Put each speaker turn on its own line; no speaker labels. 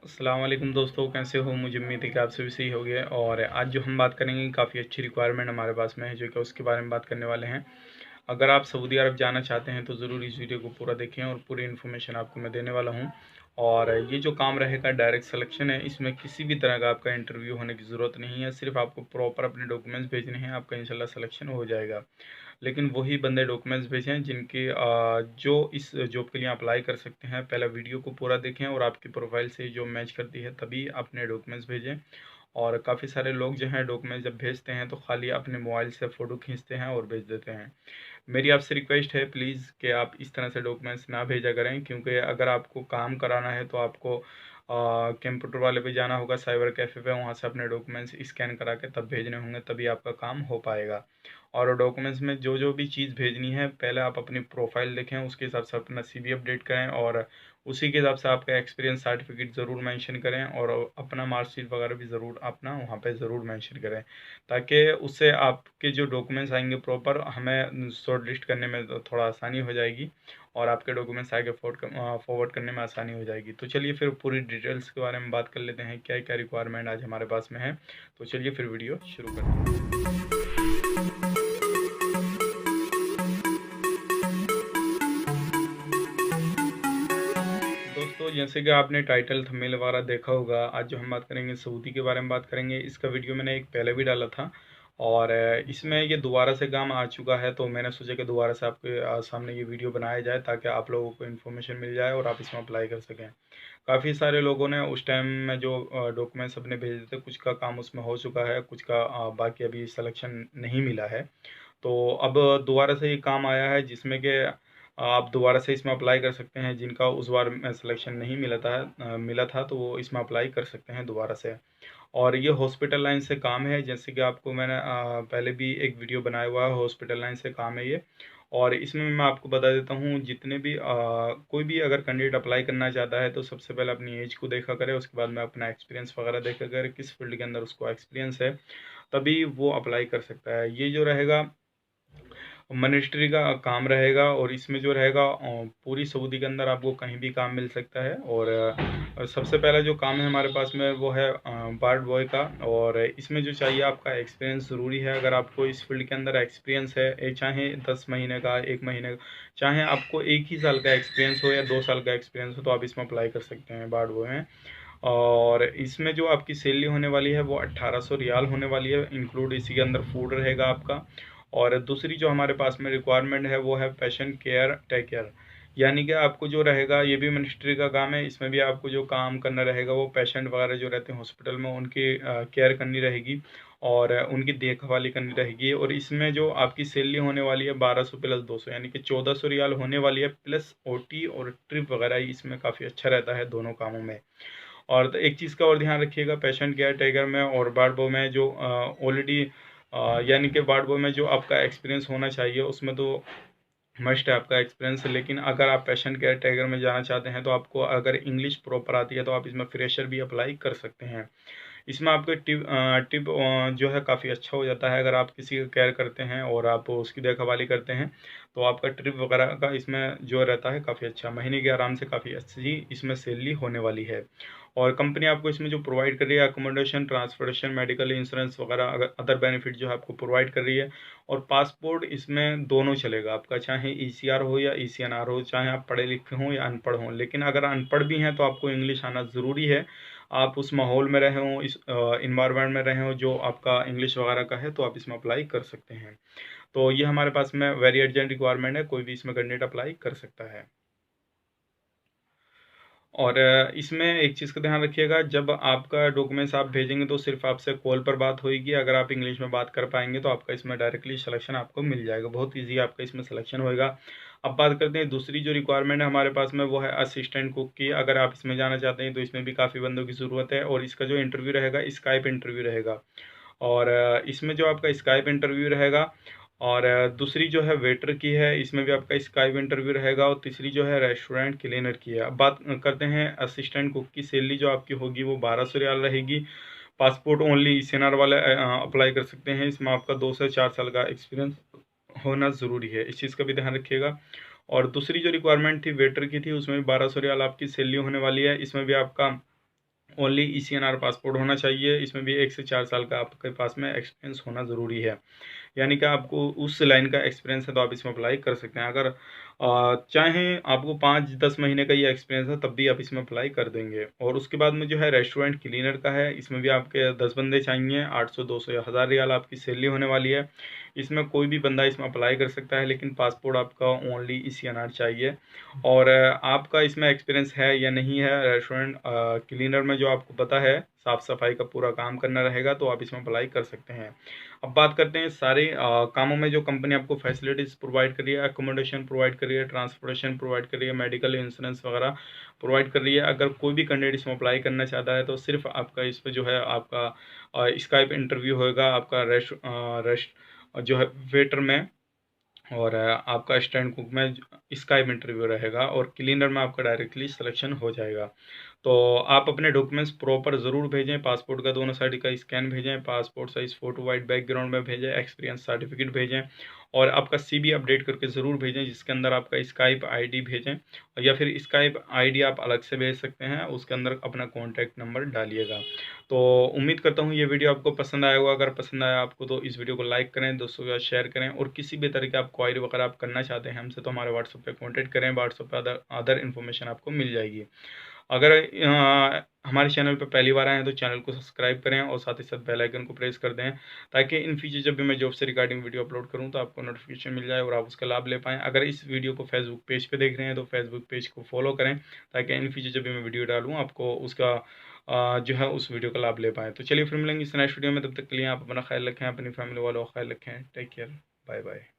अस्सलाम वालेकुम दोस्तों, कैसे हो। मुझे उम्मीद है कि आप सभी सही हो गए। और आज जो हम बात करेंगे काफ़ी अच्छी रिक्वायरमेंट हमारे पास में है, जो कि उसके बारे में बात करने वाले हैं। अगर आप सऊदी अरब जाना चाहते हैं तो ज़रूर इस वीडियो को पूरा देखें और पूरी इन्फॉर्मेशन आपको मैं देने वाला हूं। और ये जो काम रहेगा डायरेक्ट सिलेक्शन है, इसमें किसी भी तरह का आपका इंटरव्यू होने की ज़रूरत नहीं है। सिर्फ आपको प्रॉपर अपने डॉक्यूमेंट्स भेजने हैं, आपका इंशाल्लाह सिलेक्शन हो जाएगा। लेकिन वही बंदे डॉक्यूमेंट्स भेजें जिनके जो इस जॉब के लिए अप्लाई कर सकते हैं। पहले वीडियो को पूरा देखें और आपकी प्रोफाइल से जो मैच करती है तभी अपने डॉक्यूमेंट्स भेजें। और काफ़ी सारे लोग जो हैं डॉक्यूमेंट जब भेजते हैं तो खाली अपने मोबाइल से फ़ोटो खींचते हैं और भेज देते हैं। मेरी आपसे रिक्वेस्ट है प्लीज़ कि आप इस तरह से डॉक्यूमेंट्स ना भेजा करें, क्योंकि अगर आपको काम कराना है तो आपको कंप्यूटर वाले पे जाना होगा, साइबर कैफ़े पे, वहाँ से अपने डॉक्यूमेंट्स स्कैन करा के तब भेजने होंगे, तभी आपका काम हो पाएगा। और डॉक्यूमेंट्स में जो जो भी चीज़ भेजनी है, पहले आप अपनी प्रोफाइल देखें, उसके हिसाब से अपना सीवी अपडेट करें और उसी के हिसाब से आपका एक्सपीरियंस सर्टिफिकेट ज़रूर मेंशन करें और अपना मार्कशीट वगैरह भी ज़रूर अपना वहाँ पे ज़रूर मेंशन करें, ताकि उससे आपके जो डॉक्यूमेंट्स आएंगे प्रॉपर, हमें शॉर्ट लिस्ट करने में तो थोड़ा आसानी हो जाएगी और आपके डॉक्यूमेंट्स आगे फॉरवर्ड करने में आसानी हो जाएगी। तो चलिए फिर पूरी डिटेल्स के बारे में बात कर लेते हैं, क्या क्या रिक्वायरमेंट आज हमारे पास में है। तो चलिए फिर वीडियो शुरू करते हैं। दोस्तों, जैसे कि आपने टाइटल थंबनेल वगैरह देखा होगा, आज जो हम बात करेंगे सऊदी के बारे में बात करेंगे। इसका वीडियो मैंने एक पहले भी डाला था और इसमें ये दोबारा से काम आ चुका है, तो मैंने सोचा कि दोबारा से आपके सामने ये वीडियो बनाया जाए ताकि आप लोगों को इन्फॉर्मेशन मिल जाए और आप इसमें अप्लाई कर सकें। काफ़ी सारे लोगों ने उस टाइम में जो डॉक्यूमेंट्स अपने भेजे थे, कुछ का काम उसमें हो चुका है, कुछ का बाकी अभी सिलेक्शन नहीं मिला है। तो अब दोबारा से ये काम आया है जिसमें कि आप दोबारा से इसमें अप्लाई कर सकते हैं। जिनका उस बार में सिलेक्शन नहीं मिला था तो वो इसमें अप्लाई कर सकते हैं दोबारा से। और ये हॉस्पिटल लाइन से काम है, जैसे कि आपको मैंने पहले भी एक वीडियो बनाया हुआ है, हॉस्पिटल लाइन से काम है ये। और इसमें मैं आपको बता देता हूँ, जितने भी कोई भी अगर कैंडिडेट अप्लाई करना चाहता है तो सबसे पहले अपनी एज को देखा करे, उसके बाद में अपना एक्सपीरियंस वगैरह देखा करे, किस फील्ड के अंदर उसको एक्सपीरियंस है, तभी वो अप्लाई कर सकता है। ये जो रहेगा मिनिस्ट्री का काम रहेगा और इसमें जो रहेगा पूरी सऊदी के अंदर आपको कहीं भी काम मिल सकता है। और सबसे पहला जो काम है हमारे पास में वो है वार्ड बॉय का। और इसमें जो चाहिए आपका एक्सपीरियंस ज़रूरी है। अगर आपको इस फील्ड के अंदर एक्सपीरियंस है, चाहे 10 महीने का, 1 महीने का, चाहे आपको 1 ही साल का एक्सपीरियंस हो या 2 साल का एक्सपीरियंस हो, तो आप इसमें अप्लाई कर सकते हैं वार्ड बॉय में। और इसमें जो आपकी सैलरी होने वाली है वो 1800 रियाल होने वाली है, इंक्लूड इसी के अंदर फूड रहेगा आपका। और दूसरी जो हमारे पास में रिक्वायरमेंट है वो है पेशेंट केयर टेकर। यानी कि आपको जो रहेगा, ये भी मिनिस्ट्री का काम है, इसमें भी आपको जो काम करना रहेगा वो पेशेंट वगैरह जो रहते हैं हॉस्पिटल में उनकी केयर करनी रहेगी और उनकी देखभाली करनी रहेगी। और इसमें जो आपकी सैलरी होने वाली है 1200 प्लस 200, यानी कि 1400 रियाल होने वाली है, प्लस ओटी और ट्रिप वगैरह इसमें काफ़ी अच्छा रहता है दोनों कामों में। और तो एक चीज़ का और ध्यान रखिएगा, पेशेंट केयर टेकर में और वार्ड बॉय में जो ऑलरेडी यानी कि वार्ड बॉय में जो आपका एक्सपीरियंस होना चाहिए उसमें तो मस्ट है आपका एक्सपीरियंस। लेकिन अगर आप पेशेंट केयर टेकर में जाना चाहते हैं तो आपको अगर इंग्लिश प्रॉपर आती है तो आप इसमें फ्रेशर भी अप्लाई कर सकते हैं। इसमें आपका टिप जो है काफ़ी अच्छा हो जाता है। अगर आप किसी का केयर करते हैं और आप उसकी देखभाली करते हैं तो आपका ट्रिप वगैरह का इसमें जो रहता है काफ़ी अच्छा, महीने के आराम से काफ़ी अच्छी इसमें सैलरी होने वाली है। और कंपनी आपको इसमें जो प्रोवाइड कर रही है अकोमोडेशन, ट्रांसपोर्टेशन, मेडिकल इंश्योरेंस वगैरह, अगर अदर बेनिफिट जो है आपको प्रोवाइड कर रही है। और पासपोर्ट इसमें दोनों चलेगा आपका, चाहे ईसीआर हो या ईसीएनआर हो, चाहे आप पढ़े लिखे हों या अनपढ़ हों। लेकिन अगर अनपढ़ भी हैं तो आपको इंग्लिश आना ज़रूरी है। आप उस माहौल में रहे हों, इस इन्वायरमेंट में रहे हों जो आपका इंग्लिश वगैरह का है, तो आप इसमें अप्लाई कर सकते हैं। तो ये हमारे पास में वेरी अर्जेंट रिक्वायरमेंट है, कोई भी इसमें कैंडिडेट अप्लाई कर सकता है। और इसमें एक चीज़ का ध्यान रखिएगा, जब आपका डॉक्यूमेंट्स आप भेजेंगे तो सिर्फ आपसे कॉल पर बात होगी। अगर आप इंग्लिश में बात कर पाएंगे तो आपका इसमें डायरेक्टली सिलेक्शन आपको मिल जाएगा, बहुत इजी आपका इसमें सिलेक्शन होएगा। अब बात करते हैं दूसरी जो रिक्वायरमेंट है हमारे पास में, वो है असिस्टेंट कुक की। अगर आप इसमें जाना चाहते हैं तो इसमें भी काफ़ी बंदों की ज़रूरत है और इसका जो इंटरव्यू रहेगा स्काइप इंटरव्यू रहेगा। और इसमें जो आपका स्काइप इंटरव्यू रहेगा। और दूसरी जो है वेटर की है, इसमें भी आपका स्काइप इंटरव्यू रहेगा। और तीसरी जो है रेस्टोरेंट क्लीनर की है। अब बात करते हैं असिस्टेंट कुक की। सैलरी जो आपकी होगी वो 1200 रियाल रहेगी। पासपोर्ट ओनली ईसीएनआर वाले अप्लाई कर सकते हैं। इसमें आपका 2 से 4 साल का एक्सपीरियंस होना ज़रूरी है, इस चीज़ का भी ध्यान रखिएगा। और दूसरी जो रिक्वायरमेंट थी वेटर की थी, उसमें भी 1200 रियाल आपकी सैलरी होने वाली है। इसमें भी आपका ओनली ECNR पासपोर्ट होना चाहिए। इसमें भी 1 से 4 साल का आपके पास में एक्सपीरियंस होना ज़रूरी है। यानी कि आपको उस लाइन का एक्सपीरियंस है तो आप इसमें अप्लाई कर सकते हैं। अगर चाहें आपको 5-10 महीने का ये एक्सपीरियंस है तब भी आप इसमें अप्लाई कर देंगे। और उसके बाद में जो है रेस्टोरेंट क्लीनर का है, इसमें भी आपके 10 बंदे चाहिए। 800, 200 या 1000 रियाल आपकी सैलरी होने वाली है। इसमें कोई भी बंदा इसमें अप्लाई कर सकता है, लेकिन पासपोर्ट आपका ओनली ECNR चाहिए। और आपका इसमें एक्सपीरियंस है या नहीं है रेस्टोरेंट क्लीनर में, जो आपको पता है साफ़ सफाई का पूरा काम करना रहेगा, तो आप इसमें अप्लाई कर सकते हैं। अब बात करते हैं सारे कामों में जो कंपनी आपको फैसिलिटीज़ प्रोवाइड कर रही है। अकोमोडेशन प्रोवाइड कर रही है, ट्रांसपोर्टेशन प्रोवाइड कर रही है, मेडिकल इंश्योरेंस वगैरह प्रोवाइड कर रही है। अगर कोई भी कैंडिडेट इसमें अप्लाई करना चाहता है तो सिर्फ आपका इस पर जो है आपका स्काइप इंटरव्यू होगा, आपका रेस्ट जो है वेटर में, और आपका स्टैंड कुक में स्काइप इंटरव्यू रहेगा, और क्लीनर में आपका डायरेक्टली सिलेक्शन हो जाएगा। तो आप अपने डॉक्यूमेंट्स प्रॉपर ज़रूर भेजें। पासपोर्ट का दोनों साइड का स्कैन भेजें, passport size photo white background में भेजें, एक्सपीरियंस सर्टिफिकेट भेजें, और आपका CV अपडेट करके ज़रूर भेजें, जिसके अंदर आपका स्काइप ID भेजें, या फिर स्काइप ID आप अलग से भेज सकते हैं, उसके अंदर अपना कॉन्टैक्ट नंबर डालिएगा। तो उम्मीद करता हूँ ये वीडियो आपको पसंद आया होगा। अगर पसंद आया आपको तो इस वीडियो को लाइक करें, दोस्तों के साथ शेयर करें, और किसी भी तरह की आप क्वायरी वगैरह आप करना चाहते हैं हमसे तो हमारे व्हाट्सएप पे कांटेक्ट करें। व्हाट्सएप पे अदर इन्फॉर्मेशन आपको मिल जाएगी। अगर हमारे चैनल पर पहली बार आए हैं तो चैनल को सब्सक्राइब करें, और साथ ही साथ बेल आइकन को प्रेस कर दें, ताकि इन फ्यूचर जब भी मैं जॉब से रिगार्डिंग वीडियो अपलोड करूं तो आपको नोटिफिकेशन मिल जाए और आप उसका लाभ ले पाएँ। अगर इस वीडियो को फेसबुक पेज पे देख रहे हैं तो फेसबुक पेज को फॉलो करें, ताकि इन फ्यूचर जब भी मैं वीडियो डालूँ आपको उसका जो है उस वीडियो का लाभ ले पाएँ। तो चलिए फिर मिलेंगे इस नेक्स्ट वीडियो में, तब तक के लिए आप अपना ख्याल रखें, अपनी फैमिली वालों का ख्याल रखें। Take care, bye bye.